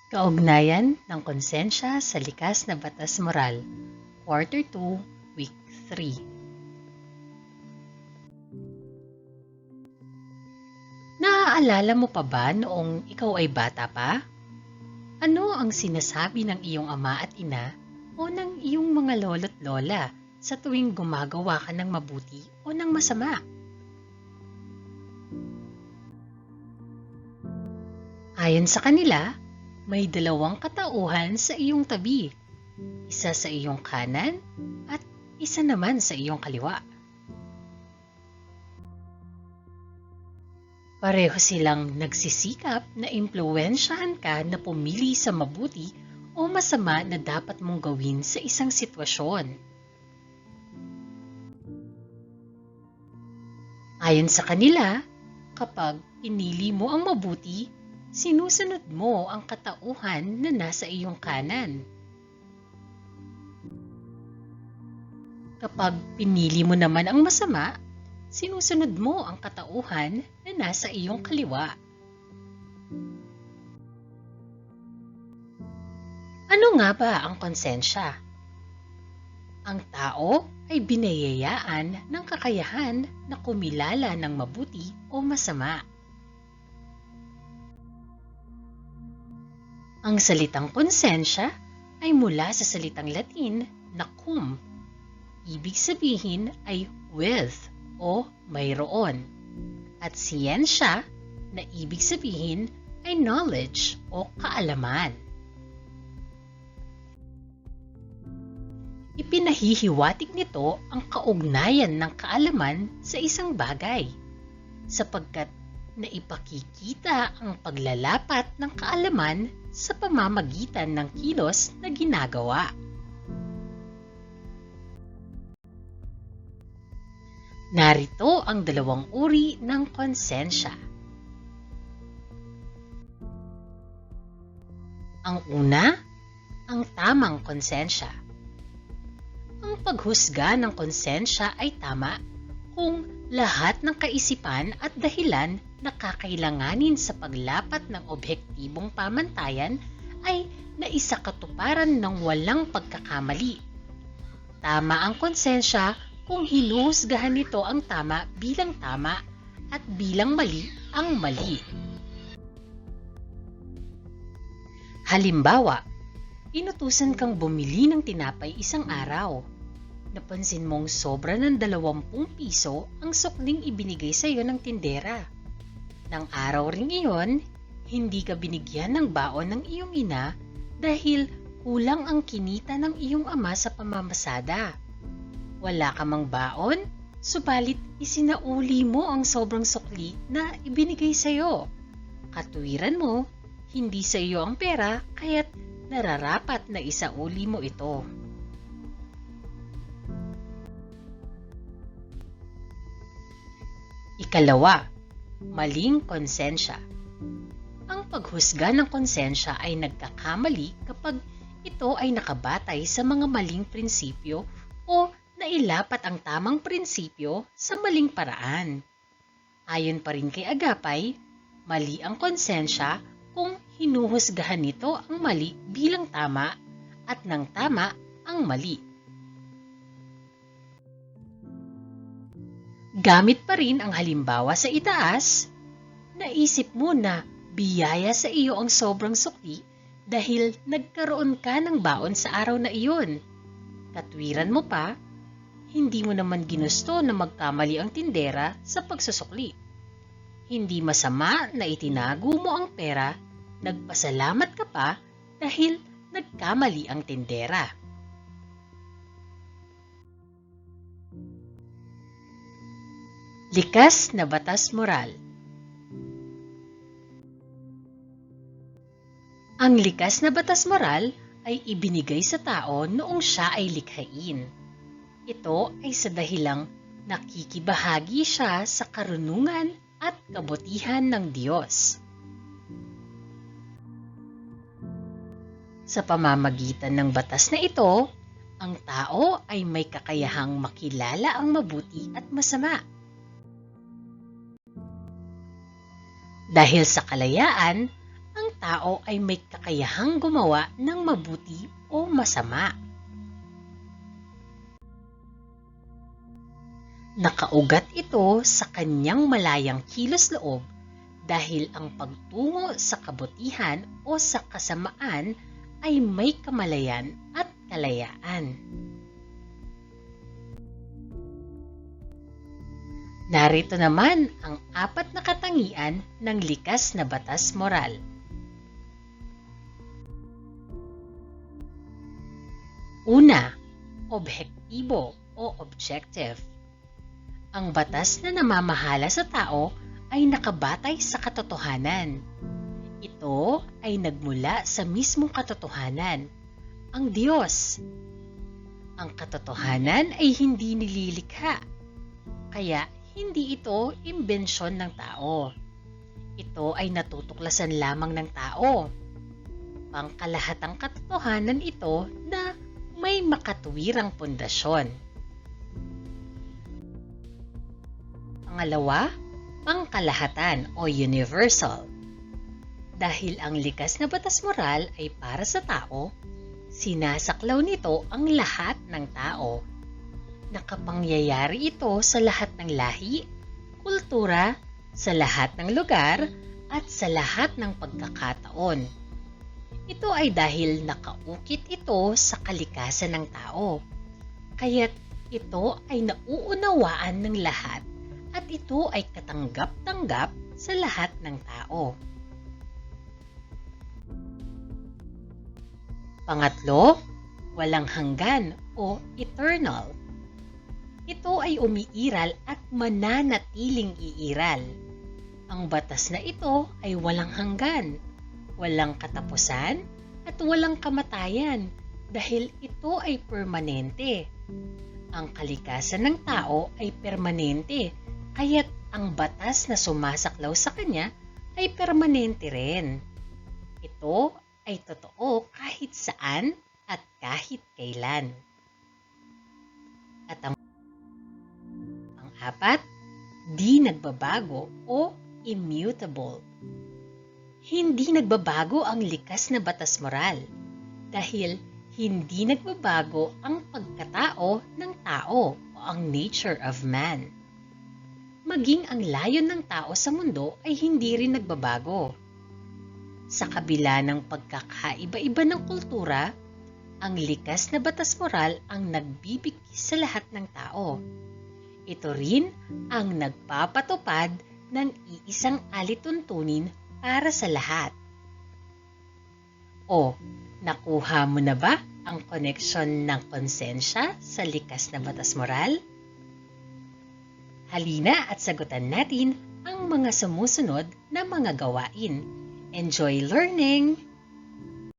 Kaugnayan ng konsensya sa likas na batas moral, Quarter 2, Week 3. Naaalala mo pa ba noong ikaw ay bata pa? Ano ang sinasabi ng iyong ama at ina o ng iyong mga lolo't lola sa tuwing gumagawa ka ng mabuti o ng masama? Ayon sa kanila, may dalawang katauhan sa iyong tabi, isa sa iyong kanan at isa naman sa iyong kaliwa. Pareho silang nagsisikap na impluwensyahan ka na pumili sa mabuti o masama na dapat mong gawin sa isang sitwasyon. Ayon sa kanila, kapag pinili mo ang mabuti, sinusunod mo ang katauhan na nasa iyong kanan. Kapag pinili mo naman ang masama, sinusunod mo ang katauhan na nasa iyong kaliwa. Ano nga ba ang konsensya? Ang tao ay binayayaan ng kakayahan na kumilala ng mabuti o masama. Ang salitang konsensya ay mula sa salitang Latin na cum. Ibig sabihin ay with o mayroon. At siyensya na ibig sabihin ay knowledge o kaalaman. Ipinahihiwatig nito ang kaugnayan ng kaalaman sa isang bagay, sapagkat naipakikita ang paglalapat ng kaalaman sa pamamagitan ng kilos na ginagawa. Narito ang dalawang uri ng konsensya. Ang una, ang tamang konsensya. Ang paghusga ng konsensya ay tama kung lahat ng kaisipan at dahilan na kakailanganin sa paglapat ng objektibong pamantayan ay naisakatuparan ng walang pagkakamali. Tama ang konsensya kung hinuhusgahan nito ang tama bilang tama at bilang mali ang mali. Halimbawa, inutusan kang bumili ng tinapay isang araw. Napansin mong sobra ng 20 piso ang sukling ibinigay sa iyo ng tindera. Nang araw ring iyon, hindi ka binigyan ng baon ng iyong ina dahil kulang ang kinita ng iyong ama sa pamamasada. Wala ka mang baon, subalit isinauli mo ang sobrang sukli na ibinigay sa iyo. Katuwiran mo, hindi sa iyo ang pera kaya't nararapat na isauli mo ito. Ikalawa, maling konsensya. Ang paghusga ng konsensya ay nagkakamali kapag ito ay nakabatay sa mga maling prinsipyo o nailapat ang tamang prinsipyo sa maling paraan. Ayon pa rin kay Agapay, mali ang konsensya kung hinuhusgahan nito ang mali bilang tama at ng tama ang mali. Gamit pa rin ang halimbawa sa itaas, naisip mo na biyaya sa iyo ang sobrang sukli dahil nagkaroon ka ng baon sa araw na iyon. Katwiran mo pa, hindi mo naman ginusto na magkamali ang tindera sa pagsusukli. Hindi masama na itinago mo ang pera, nagpasalamat ka pa dahil nagkamali ang tindera. Likas na batas moral. Ang likas na batas moral ay ibinigay sa tao noong siya ay likhain. Ito ay sa dahilang nakikibahagi siya sa karunungan at kabutihan ng Diyos. Sa pamamagitan ng batas na ito, ang tao ay may kakayahang makilala ang mabuti at masama. Dahil sa kalayaan, ang tao ay may kakayahang gumawa ng mabuti o masama. Nakaugat ito sa kanyang malayang kilos-loob dahil ang pagtungo sa kabutihan o sa kasamaan ay may kamalayan at kalayaan. Narito naman ang 4 na katangian ng likas na batas moral. Una, objektibo o objective. Ang batas na namamahala sa tao ay nakabatay sa katotohanan. Ito ay nagmula sa mismong katotohanan, ang Diyos. Ang katotohanan ay hindi nililikha, kaya hindi ito imbensyon ng tao. Ito ay natutuklasan lamang ng tao. Pangkalahatang katotohanan ito na may makatuwirang pundasyon. Pangalawa, pangkalahatan o universal. Dahil ang likas na batas moral ay para sa tao, sinasaklaw nito ang lahat ng tao. Nakapangyayari ito sa lahat ng lahi, kultura, sa lahat ng lugar, at sa lahat ng pagkakataon. Ito ay dahil nakaukit ito sa kalikasan ng tao. Kaya't ito ay nauunawaan ng lahat at ito ay katanggap-tanggap sa lahat ng tao. Pangatlo, walang hanggan o eternal. Ito ay umiiral at mananatiling iiral. Ang batas na ito ay walang hanggan, walang katapusan, at walang kamatayan dahil ito ay permanente. Ang kalikasan ng tao ay permanente, kaya't ang batas na sumasaklaw sa kanya ay permanente rin. Ito ay totoo kahit saan at kahit kailan. At ang pang-apat, di nagbabago o immutable. Hindi nagbabago ang likas na batas moral dahil hindi nagbabago ang pagkatao ng tao o ang nature of man. Maging ang layon ng tao sa mundo ay hindi rin nagbabago. Sa kabila ng pagkakaiba-iba ng kultura, ang likas na batas moral ang nagbibigay sa lahat ng tao. Ito rin ang nagpapatupad ng iisang alituntunin para sa lahat. O, nakuha mo na ba ang koneksyon ng konsensya sa likas na batas moral? Halina at sagutan natin ang mga sumusunod na mga gawain. Enjoy learning!